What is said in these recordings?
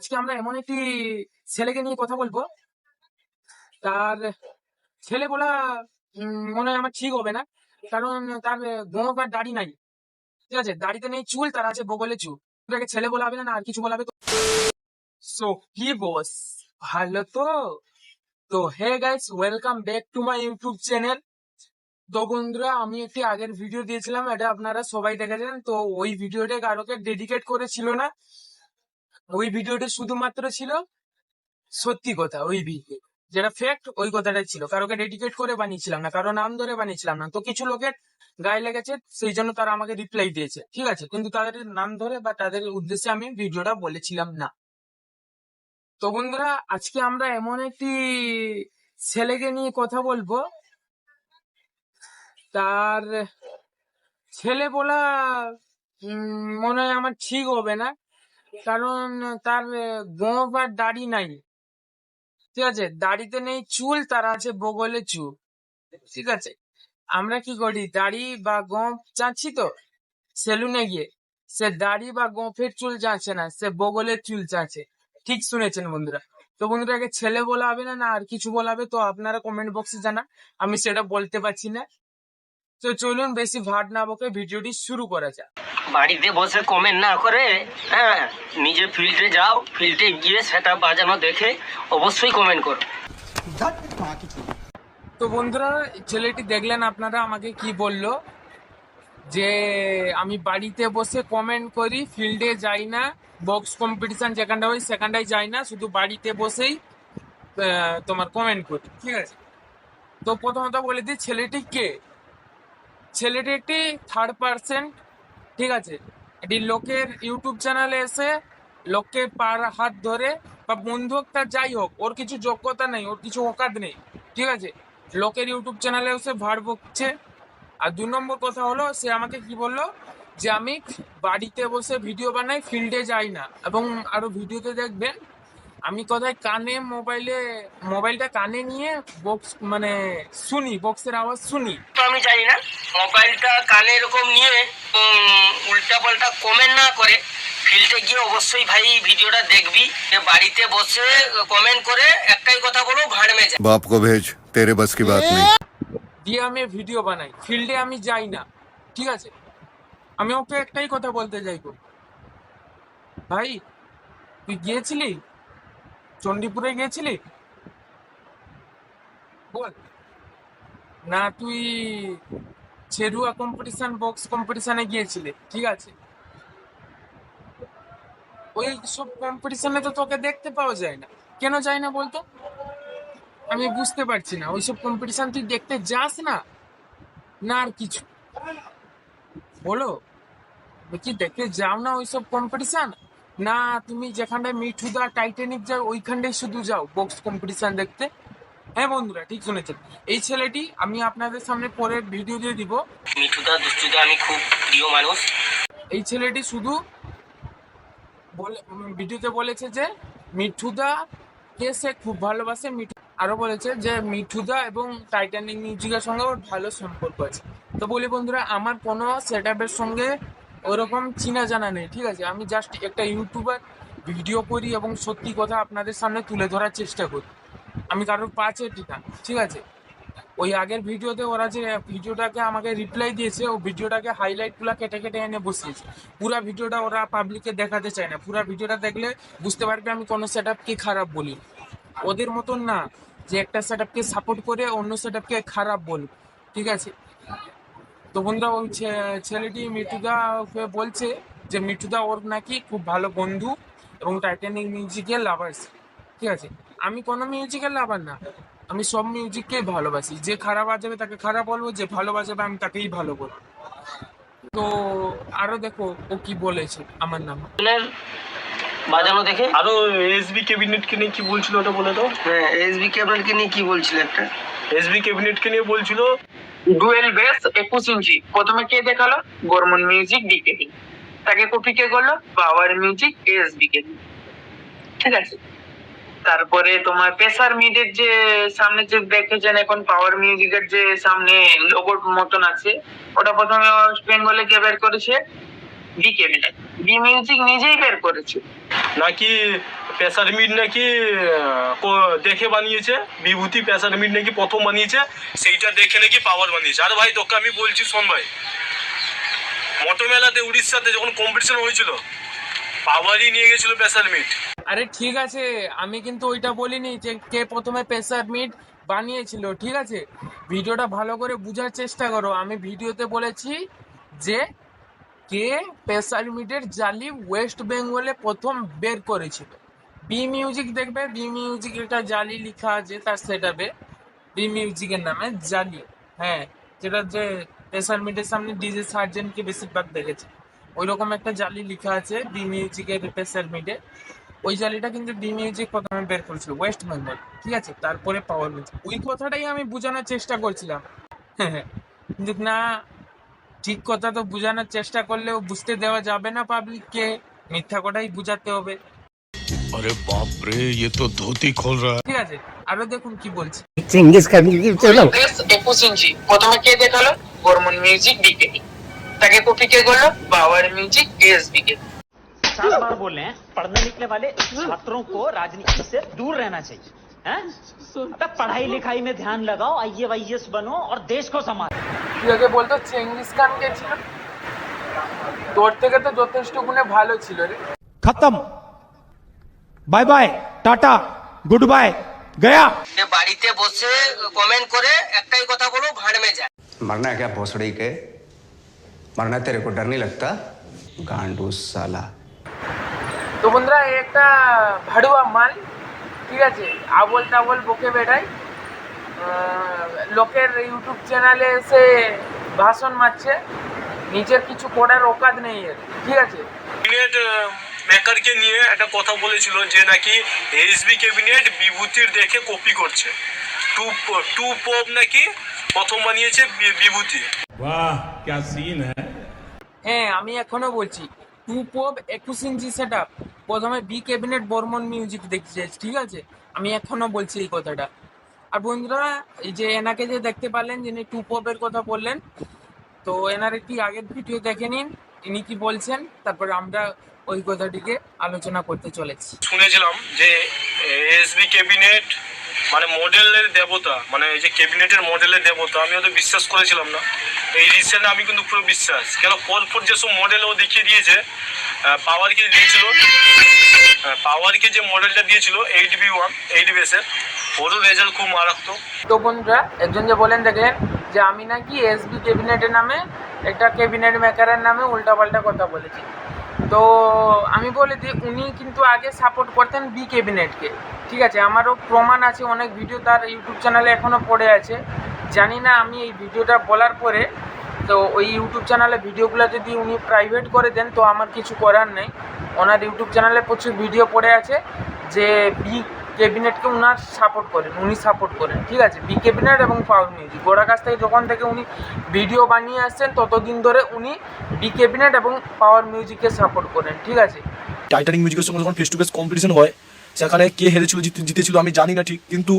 আজকে আমরা এমন একটি ছেলেকে নিয়ে কথা বলবো। তার ছেলে বলা মনে হয় আমার ঠিক হবে না, কারণ তার গোঁফ আর দাড়ি নাই। ঠিক আছে, দাড়িতে নেই চুল, তার আছে বগলে চুল। তাকে ছেলে বলা হবে না আর কিছু বলা হবে? সো কি বস, ভালো তো? তো hey guys, welcome back to my YouTube channel. তো বন্ধুরা, আমি একটি আগের ভিডিও দিয়েছিলাম, এটা আপনারা সবাই দেখেছেন। তো ওই ভিডিওটা কারোকে ডেডিকেট করেছিল না, ওই ভিডিওটা শুধুমাত্র ছিল সত্যি কথা। ওই ভিডিও যেটা ফ্যাক্ট, ওই কথাটাই ছিল, কারোকে ডেডিকেট করে বানিয়েছিলাম না, কারো নাম ধরে বানিয়েছিলাম না। তো কিছু লোকের গায়ে লেগেছে, সেই জন্য তারা আমাকে রিপ্লাই দিয়েছে, ঠিক আছে, কিন্তু তাদের নাম ধরে বা তাদের উদ্দেশ্যে আমি ভিডিওটা বলেছিলাম না। তো বন্ধুরা, আজকে আমরা এমন একটি ছেলেকে নিয়ে কথা বলবো। তার ছেলে বলা মনে হয় আমার ঠিক হবে না, কারণ তার গোঁফ আর দাড়ি নাই। ঠিক আছে, দাড়িতে নেই চুল, তার আছে বগলে চুল। ঠিক আছে, আমরা কি করি, দাড়ি বা গোঁফ চাচ্ছি তো সেলুনে গিয়ে, সে দাড়ি বা গোঁফের চুল চাচ্ছে না, সে বগলের চুল চাচ্ছে। ঠিক শুনেছেন বন্ধুরা। তো বন্ধুরা, একে ছেলে বলা হবে না আর কিছু বলা হবে? তো আপনারা কমেন্ট বক্সে জানান, আমি সেটা বলতে পারছি না। তো চলুন বেশি ভাট না বকে ভিডিওটি শুরু করা যাক। বাড়িতে বসে কমেন্ট না করে, হ্যাঁ, নিজে ফিল্ডে যাও, ফিল্ডে গিয়ে সেটা বাজানো দেখে অবশ্যই কমেন্ট করো। তো বন্ধুরা, ছেলেটি দেখলেন আপনারা আমাকে কি বললো, যে আমি বাড়িতে বসে কমেন্ট করি, ফিল্ডে যাই না, বক্স কম্পিটিশন যেখানটা হয় সেখানটায় যাই না, শুধু বাড়িতে বসেই তোমার কমেন্ট করি। ঠিক আছে, তো প্রথমত বলে দিই, ছেলেটি কে? ছেলেটি একটি থার্ড পার্সন। ঠিক আছে, এটি লোকের ইউটিউব চ্যানেলে এসে লোককে পার হাত ধরে, বা বন্ধু হোক তার যাই হোক, ওর কিছু যোগ্যতা নেই, ওর কিছু অকাত নেই। ঠিক আছে, লোকের ইউটিউব চ্যানেলে এসে ভাড় বকছে। আর 2 নম্বর কথা হলো, সে আমাকে কি বললো, যে আমি বাড়িতে বসে ভিডিও বানাই, ফিল্ডে যাই না। এবং আরো ভিডিওতে দেখবেন, আমি কোথায় মোবাইলটা কানে নিয়ে বক্স মানে শুনি, বক্সের আওয়াজ শুনি। তো আমি জানি না, মোবাইলটা কানে এরকম নিয়ে উল্টা পাল্টা কমেন্ট না করে ফিল্ডে গিয়ে অবশ্যই ভাই ভিডিওটা দেখবি। বাড়িতে বসে কমেন্ট করে একটাই কথা বলো, ভাড় মে যা। बाप को भेज तेरे बस की बात नहीं। দিয়ে আমি ভিডিও বানাই, ফিল্ডে আমি যাই না। ঠিক আছে, আমি ওকে একটাই কথা বলতে চাইবো, ভাই তুই গিয়েছিলি, চণ্ডীপুরে গিয়েছিলি বল, না তুই ছেড়ুয়া কম্পিটিশন, বক্স কম্পিটিশনে গিয়েছিলি? ঠিক আছে, ওই সব কম্পিটিশনে তো তোকে দেখতে পাওয়া যায় না। কেন যায় না বলতো? আমি বুঝতে পারছি না। ওইসব কম্পিটিশন তুই দেখতে যাস না, না আর কিছু বলো? কি দেখতে যাও না ওইসব কম্পিটিশন? না তুমি যেখানটায় মিঠুদা টাইটানিক যাও ওইখানটায় শুধু যাও বক্স কম্পিটিশন দেখতে? হ্যাঁ বন্ধুরা, ঠিক শুনেছেন। এই ছেলেটি আমি আপনাদের সামনে পরে ভিডিও দিয়ে দিব। মিঠুদা দুষ্টুদা আমি খুব প্রিয় মানুষ। এই ছেলেটি শুধু ভিডিওতে বলেছে যে মিঠুদা কে সে খুব ভালোবাসে। আরো বলেছে যে মিঠুদা এবং টাইটানিক মিউজিকের সঙ্গে ওর ভালো সম্পর্ক আছে। তো বলি বন্ধুরা, আমার কোনো সেট আপের সঙ্গে ওরকম চিনা জানা নেই। ঠিক আছে, আমি জাস্ট একটা ইউটিউবার, ভিডিও করি এবং সত্যি কথা আপনাদের সামনে তুলে ধরার চেষ্টা করি। আমি কারোর পাচে টিকা। ঠিক আছে, ওই আগের ভিডিওতে ওরা যে ভিডিওটাকে আমাকে রিপ্লাই দিয়েছে, ও ভিডিওটাকে হাইলাইট গুলা কেটে কেটে এনে বসিয়েছে। পুরা ভিডিওটা ওরা পাবলিকে দেখাতে চায় না। পুরা ভিডিওটা দেখলে বুঝতে পারবে আমি কোনো সেট আপকে খারাপ বলি। ওদের মতন না যে একটা সেট আপকে সাপোর্ট করে অন্য সেট আপকে খারাপ বল। ঠিক আছে, তো বন্ধুরা, ওই ছেলেটি মিঠুদা ওকে বলছে যে মিঠুদা ওর নাকি খুব ভালো বন্ধু এবং টাইটানিক মিউজিকের লাভার্স। ঠিক আছে, আমি কোনো মিউজিকের লাভার না, আমি সব মিউজিককেই ভালোবাসি। যে খারাপ বাজাবে তাকে খারাপ বলবো, যে ভালো বাজাবে আমি তাকেই ভালো বলবো। তো আরো দেখো ও কি বলেছে আমার নাম বাজানো দেখে। আরো এসবি ক্যাবিনেটকে নিয়ে কি বলছিল ওটা বলে দাও। হ্যাঁ, এসবি ক্যাবিনেটকে নিয়ে কি বলছিল একটা? এসবি ক্যাবিনেটকে নিয়ে বলছিল ডুয়েল বেস 21 ইঞ্চি। প্রথমে কে দেখালো? গরমন মিউজিক ডিকেডি। তাকে কপি কে করলো? পাওয়ার মিউজিক এসবি কে। ঠিক আছে, তারপরে তোমার প্রেসার মিডের যে সামনে যে দেখেছেন এখন পাওয়ার মিউজিকের যে সামনে লোগোর মতন আছে, ওটা প্রথমে ওয়েস্ট বেঙ্গলে কে বের করেছে? B cabinet. বি মিউজিক নিজেই বের করেছে। নাকি প্রেসার মিট নাকি দেখে বানিয়েছে, বিভূতি প্রেসার মিট নাকি প্রথম বানিয়েছে, সেইটা দেখে নাকি পাওয়ার বানিয়েছে। আর ভাই তোকে আমি বলছি শোন ভাই, মোটো মেলাতে উড়িষ্যাতে যখন কম্পিটিশন হয়েছিল পাওয়ারই নিয়ে গেছিল প্রেসার মিট। আরে ঠিক আছে, আমি কিন্তু ওইটা বলিনি যে কে প্রথমে প্রেসার মিট বানিয়েছিল, ঠিক আছে? ভিডিওটা ভালো করে বোঝার চেষ্টা করো। আমি ভিডিওতে বলেছি যে কে প্রেসার মিটের জালি ওয়েস্ট বেঙ্গলে প্রথম বের করেছিল। বি মিউজিক দেখবে, বি মিউজিক একটা জালি লেখা আছে তার সেটআপে, বি মিউজিকের নামে জালি। হ্যাঁ, যেটা যে প্রেসার মিটের সামনে ডিজে সার্জেন্টকে বেশিরভাগ দেখেছে, ওই রকম একটা জালি লেখা আছে বি মিউজিকের প্রেসার মিটে। ওই জালিটা কিন্তু বি মিউজিক প্রথমে বের করেছিল ওয়েস্ট বেঙ্গল, ঠিক আছে? তারপরে পাওয়ার মিউজিক। ওই কথাটাই আমি বোঝানোর চেষ্টা করছিলাম। হ্যাঁ, কিন্তু না, ঠিক কথা তো বোঝানোর চেষ্টা করলেও বুঝতে দেওয়া যাবে না পাবলিককে, মিথ্যা কথাই বুঝাতে হবে। अरे बाप रे, ये तो धोती खोल रहा है। ঠিক আছে, আরো দেখুন কি বলছি। চেঙ্গিস খান চলো 21 ইঞ্চি প্রথমে কে দেখালো? বর্মন মিউজিক বিকেটি। তাকে কপি কে করলো? পাওয়ার মিউজিক এসবি কে। 7 बार बोले हैं पढ़ने लिखने वाले छात्रों को राजनीति से दूर रहना चाहिए हैं? अबे पढ़ाई लिखाई में ध्यान लगाओ, आईएएस बनो और देश को संभालो। তুই আগে বলতো চেঙ্গিস খান কে ছিল? তোর থেকে তো যথেষ্ট গুণে ভালো ছিল রে। खत्म, bye bye, tata, goodbye, गया। বাড়িতে বসে কমেন্ট করে একটাই কথা বলো, ভাড় মে যায়। मरना है क्या भोसड़ी के? मरना तेरे को डर नहीं लगता? गांडू साला। তো বন্ধুরা, এই একটা ভাড়ুয়া মাল, ঠিক আছে? আবল তাবল বকে বেড়ায়, লোকের ইউটিউব চ্যানেলে এসে ভাষণ মারছে, নিজের কিছু করার অকাত নেই এর, ঠিক আছে? ক্যাবিনেট মেকারকে নিয়ে একটা কথা বলেছিল যে নাকি এসবি ক্যাবিনেট বিভূতির দেখে কপি করছে। টু পপ নাকি প্রথম বানিয়েছে বিভূতি। वाह क्या सीन है। হ্যাঁ, আমি এখনো বলছি 2 পপ 21 ইঞ্চি সেটআপ প্রথমে বি ক্যাবিনেট বর্মন মিউজিক দেখছে, ঠিক আছে? আমি এখনো বলছি এই কথাটা। আর বন্ধুরা, এই যে এনাকে যে দেখতে পারলেন, যিনি 2 পপের কথা বললেন, তো এনার একটি আগের ভিডিও দেখে নিন, ইনি কি বলছেন, তারপরে আমরা ওই কথাটিকে আলোচনা করতে চলেছি। শুনেছিলাম যে এসবি ক্যাবিনেট মানে মডেলের দেবতা, মানে এই যে ক্যাবিনেটের মডেলের দেবতা, আমি হয়তো বিশ্বাস করেছিলাম না। এই রিসেন্ট আমি কিন্তু পুরো বিশ্বাস, কেন পরপর যেসব মডেল ও দেখিয়ে দিয়েছে। পাওয়ারকে দিয়েছিল, পাওয়ারকে যে মডেলটা দিয়েছিল 8B1 8BS-এর, ওরও রেজাল্ট খুব মারাত্মক। তো বন্ধুরা, একজন যে বলেন দেখলেন যে আমি নাকি এসবি ক্যাবিনেটের নামে একটা ক্যাবিনেট মেকারের নামে উল্টাপাল্টা কথা বলেছি। তো আমি বলে দিই, উনি কিন্তু আগে সাপোর্ট করতেন বি ক্যাবিনেটকে, ঠিক আছে? আমারও প্রমাণ আছে, অনেক ভিডিও তার ইউটিউব চ্যানেলে এখনও পড়ে আছে। জানি না আমি এই ভিডিওটা বলার পরে তো ওই ইউটিউব চ্যানেলে ভিডিওগুলো যদি উনি প্রাইভেট করে দেন তো আমার কিছু করার নেই। ওনার ইউটিউব চ্যানেলে প্রচুর ভিডিও পড়ে আছে যে বি ক্যাবিনেটকে উনার সাপোর্ট করেন, উনি সাপোর্ট করেন, ঠিক আছে? বি ক্যাবিনেট এবং পাওয়ার মিউজিক গোড়া কাছ থেকে যখন থেকে উনি ভিডিও বানিয়ে আসছেন ততদিন ধরে উনি বি ক্যাবিনেট এবং পাওয়ার মিউজিককে সাপোর্ট করেন, ঠিক আছে? টাইটানিক মিউজিকের সঙ্গে যখন ফেস টু ফেস কম্পিটিশন হয়, সেখানে কে হেরেছিল জিতেছিল আমি জানি না ঠিক, কিন্তু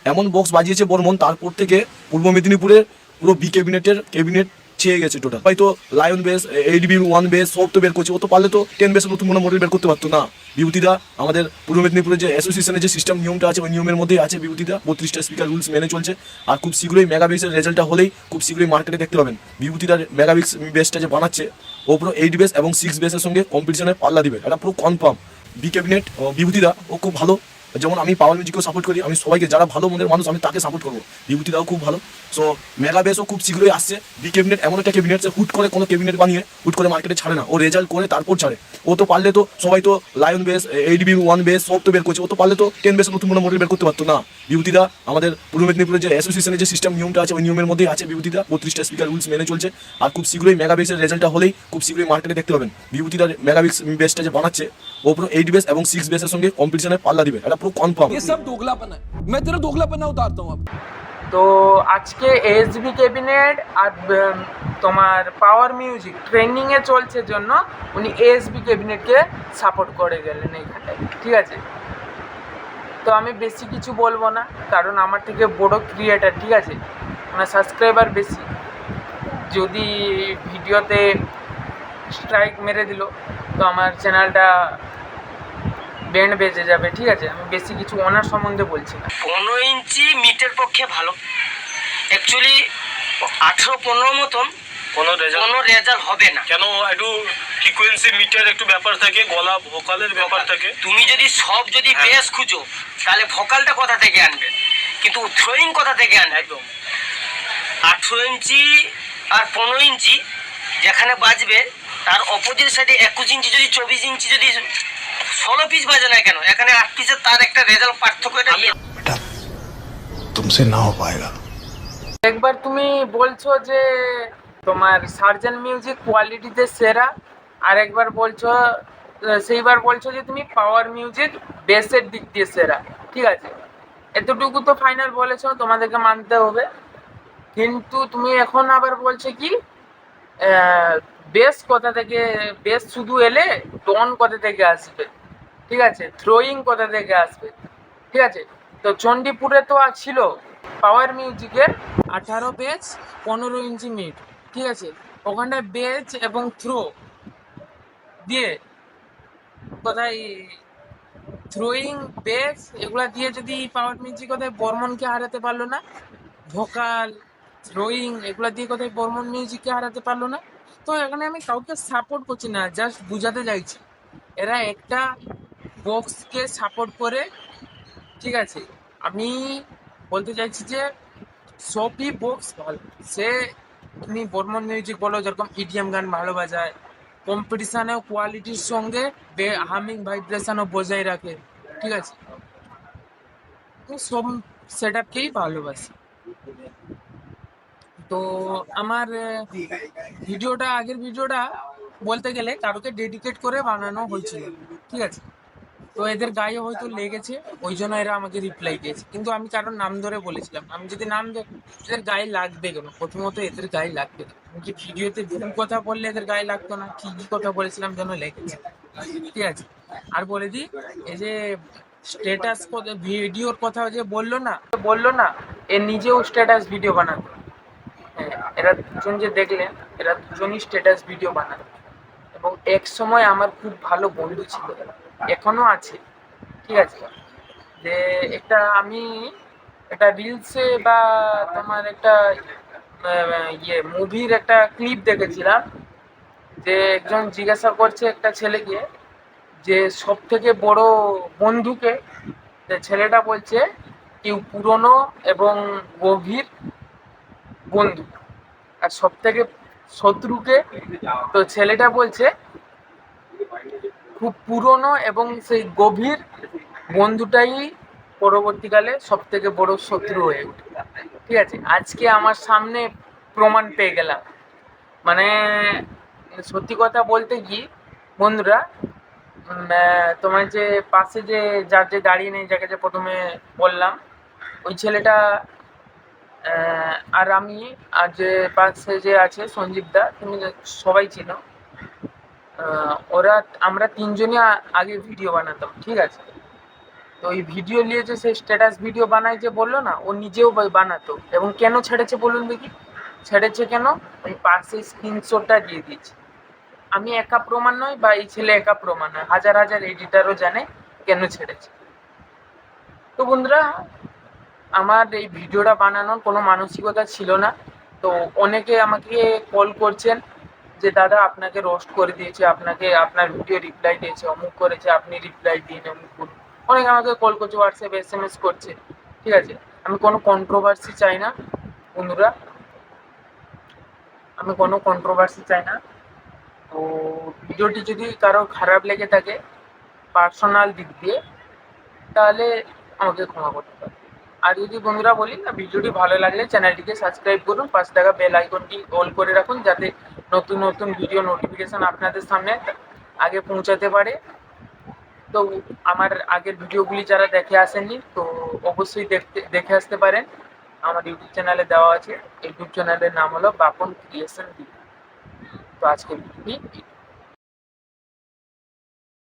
এমন বক্স বাজিয়েছে বর্মন, তারপর থেকে পূর্ব মেদিনীপুরের পুরো বি ক্যাবিনেট ছেয়ে গেছে টোটাল। হয়তো লায়ন বেস 8B1 বেস সব তো বের করছে, ও তো পারলে তো 10 বেসের নতুন কোনো মডেল বের করতে পারতো না। বিভূতিদা আমাদের পূর্ব মেদিনীপুরের যে অ্যাসোসিয়েশনের যে সিস্টেম নিয়মটা আছে, ওই নিয়মের মধ্যেই আছে বিভূতিদা, 32টা স্পিকার রুলস মেনে চলছে। আর খুব শীঘ্রই মেগাবিক্সের রেজাল্টটা হলেই খুব শীঘ্রই মার্কেটে দেখতে পাবেন। বিভূতিদার মেগাবিক্স বেসটা যে বানাচ্ছে, ও পুরো 8 বেস এবং 6 বেসের সঙ্গে কম্পিটিশনে পাল্লা দিবে, এটা পুরো কনফার্ম। বি ক্যাবিনেট বিভূতিদা ও খুব ভালো, যেমন আমি পাওয়ার মিউজিককেও সাপোর্ট করি, আমি সবাইকে যারা ভালো মনের মানুষ আমি তাকে সাপোর্ট করবো। বিভূতিদাও খুব ভালো। সো মেগা বেসও খুব শীঘ্রই আসছে। বি ক্যাবিনেট এমন একটা ক্যাবিনেট যে হুট করে কোনো ক্যাবিনেট বানিয়ে হুট করে মার্কেটে ছাড়ে না, ও রেজাল্ট করে তারপর ছাড়ে। ও তো পারলে তো সবাই তো লায়ন বেস 8B1 বেস সব তো বের করছে, ও তো পারলে তো 10 বেসের নতুন কোনো মডেল বের করতে পারতো না। বিভূতিদা আমাদের পূর্ব মেদিনীপুরের যে অ্যাসোসিয়েশনের যে সিস্টেম নিয়মটা আছে, ওই নিয়মের মধ্যেই আছে বিভূতিদা, 32টা স্পিকার রুলস মেনে চলছে। আর খুব শীঘ্রই মেগাবিক্সের রেজাল্টটা হলেই খুব শীঘ্রই মার্কেটে দেখতে পাবেন। বিভূতিদার মেগাবিক্স বেসটা যে বানাচ্ছে, ও পুরো 8 বেস এবং 6 বেসের সঙ্গে কম্পিটিশনে পাল্লা দিবে, এটা পুরো কনফার্ম। मैं तेरा दोगलापना उतारता हूँ। তো আজকে এসবি ক্যাবিনেট আর তোমার পাওয়ার মিউজিক ট্রেন্ডিংয়ে চলছে জন্য উনি এসবি ক্যাবিনেটকে সাপোর্ট করে গেলেন এইখানটায়, ঠিক আছে? তো আমি বেশি কিছু বলবো না, কারণ আমার থেকে বড় ক্রিয়েটার, ঠিক আছে? ওনার সাবস্ক্রাইবার বেশি। যদি ভিডিওতে স্ট্রাইক মেরে দিল তো আমার চ্যানেলটা ব্যান্ড বেজে যাবে, ঠিক আছে? আমি বেশি কিছু ওনার সম্বন্ধে বলছি না। 15 ইঞ্চি মিটের পক্ষে ভালো। অ্যাকচুয়ালি 18-15 মতন কোনো রেজাল্ট কোনো রেজাল্ট হবে না। কেন, একটু ফ্রিকোয়েন্সি মিটার একটু ব্যাপার থাকে, গলা ভোকালের ব্যাপার থাকে। তুমি যদি বেস খুঁজো তাহলে ভোকালটা কোথা থেকে আনবে, কিন্তু থ্রোয়িং কোথা থেকে আনবে? একদম 18 ইঞ্চি আর 15 ইঞ্চি যেখানে বাজবে তার অপোজিট সাইডে 21 ইঞ্চি যদি 24 ইঞ্চি যদি 16 পিস বাজে না কেন, এখানে 8 পিসের তার একটা রেজাল্ট পার্থক্য। এটা तुमसे ना हो पाएगा। একবার তুমি বলছো যে তোমার সার্জেন মিউজিক কোয়ালিটিতে সেরা, আর একবার বলছো সেইবার বলছো যে তুমি পাওয়ার মিউজিক বেসের দিক দিয়ে সেরা, ঠিক আছে? এতটুকু তো ফাইনাল বলেছো, তোমাদেরকে মানতে হবে। কিন্তু তুমি এখন আবার বলছো কি বেস কোথা থেকে, বেস শুধু এলে টোন কোথা থেকে আসবে, ঠিক আছে? থ্রোয়িং কোথা থেকে আসবে, ঠিক আছে? তো চণ্ডীপুরে তো ছিল পাওয়ার মিউজিকের 18 বেজ 15 ইঞ্চি মিট, ঠিক আছে? ওখানটায় বেজ এবং থ্রো দিয়ে কোথায় থ্রোয়িং বেজ এগুলা দিয়ে যদি পাওয়ার মিউজিক কোথায় বর্মনকে হারাতে পারলো না, ভোকাল থ্রোয়িং এগুলা দিয়ে কোথায় বর্মন মিউজিককে হারাতে পারলো না। তো এখানে আমি কাউকে সাপোর্ট করছি না, জাস্ট বুঝাতে চাইছি এরা একটা বক্সকে সাপোর্ট করে, ঠিক আছে? আমি বলতে চাইছি যে সবই বক্স ভালো। সে তুমি বর্মন মিউজিক বলো, যেরকম ইডিএম গান ভালো বাজায়, কম্পিটিশানেও কোয়ালিটির সঙ্গে হামিং ভাইব্রেশনও বজায় রাখে, ঠিক আছে? তো সব সেট আপকেই ভালোবাসি। তো আমার আগের ভিডিওটা বলতে গেলে কারোকে ডেডিকেট করে বানানো হয়েছিল, ঠিক আছে? তো এদের গায়ে হয়তো লেগেছে, ওই জন্য এরা আমাকে রিপ্লাই দিয়েছে। কিন্তু আমি কারোর নাম ধরে বলেছিলাম, আমি যদি নাম এদের গায়ে লাগবে কেন? প্রথমত এদের গায়ে লাগবে কেন? আমি কি ভিডিওতে ভুল কথা বললে এদের গায়ে লাগতো না? ঠিকই কথা বলেছিলাম যেন লেগেছে, ঠিক আছে? আর বলে দিই, এই যে স্ট্যাটাস ভিডিওর কথা যে বললো না, এ নিজেও স্ট্যাটাস ভিডিও বানাতো। হ্যাঁ, এরা দুজন যে দেখলেন, এরা দুজনই স্ট্যাটাস ভিডিও বানাতো এবং এক সময় আমার খুব ভালো বন্ধু ছিল, এখনো আছে, ঠিক আছে? যে আমি একটা রিলসে বা তোমার একটা মুভির একটা ক্লিপ দেখেছিলাম, যে একজন জিজ্ঞাসা করছে একটা ছেলেকে যে সব থেকে বড় বন্ধুকে, যে ছেলেটা বলছে কেউ পুরনো এবং গভীর বন্ধু, আর সব থেকে শত্রুকে। তো ছেলেটা বলছে খুব পুরনো এবং সেই গভীর বন্ধুটাই পরবর্তীকালে সব থেকে বড় শত্রু হয়ে ওঠে, ঠিক আছে? আজকে আমার সামনে প্রমাণ পেয়ে গেলাম। মানে সত্যি কথা বলতে কি বন্ধুরা, তোমার যে পাশে যে যার যে গাড়ি নেই, যাকে যে প্রথমে বললাম, ওই ছেলেটা আর আমি, আর যে পাশে যে আছে সঞ্জীব দা, তুমি সবাই চিনো, আমরা তিনজনই আগে ভিডিও বানাতাম, ঠিক আছে? তো ওই ভিডিও নিয়ে যে সে স্ট্যাটাস ভিডিও বানায় যে বললো না, ও নিজেও বানাতো। এবং কেন ছেড়েছে বলুন দেখি? ছেড়েছে কেন? ওই পাশে স্ক্রিনশটটা দিয়ে দিয়েছে। আমি একা প্রমাণ নয়, বা এই ছেলে একা প্রমাণ নয়, হাজার হাজার এডিটারও জানে কেন ছেড়েছে। তো বন্ধুরা, আমার এই ভিডিওটা বানানোর কোনো মানসিকতা ছিল না। তো অনেকে আমাকে কল করছেন যে দাদা আপনাকে রোস্ট করে দিয়েছে, আপনার ভিডিও রিপ্লাই দিয়েছে, অমুক করেছে, আপনি রিপ্লাই দিন, অমুক করুন। অনেকে আমাকে কল করছে, হোয়াটসঅ্যাপে SMS করছে, ঠিক আছে? আমি কোনো কন্ট্রোভার্সি চাই না বন্ধুরা, আমি কোনো কন্ট্রোভার্সি চাই না। তো ভিডিওটি যদি কারো খারাপ লেগে থাকে পার্সোনাল দিক দিয়ে, তাহলে আমাকে ক্ষমা করতে পারে। আর যদি বন্ধুরা বলি না, ভিডিওটি ভালো লাগলে চ্যানেলটিকে সাবস্ক্রাইব করুন, পাশে থাকা বেল আইকনটি অল করে রাখুন, যাতে নতুন নতুন ভিডিও নোটিফিকেশন আপনাদের সামনে আগে পৌঁছাতে পারে। তো আমার আগের ভিডিওগুলি যারা দেখে আসেননি, তো অবশ্যই দেখে আসতে পারেন। আমার ইউটিউব চ্যানেলে দেওয়া আছে, ইউটিউব চ্যানেলের নাম হলো বাপন ক্রিয়েশন। তো আজকে ভিডিওটি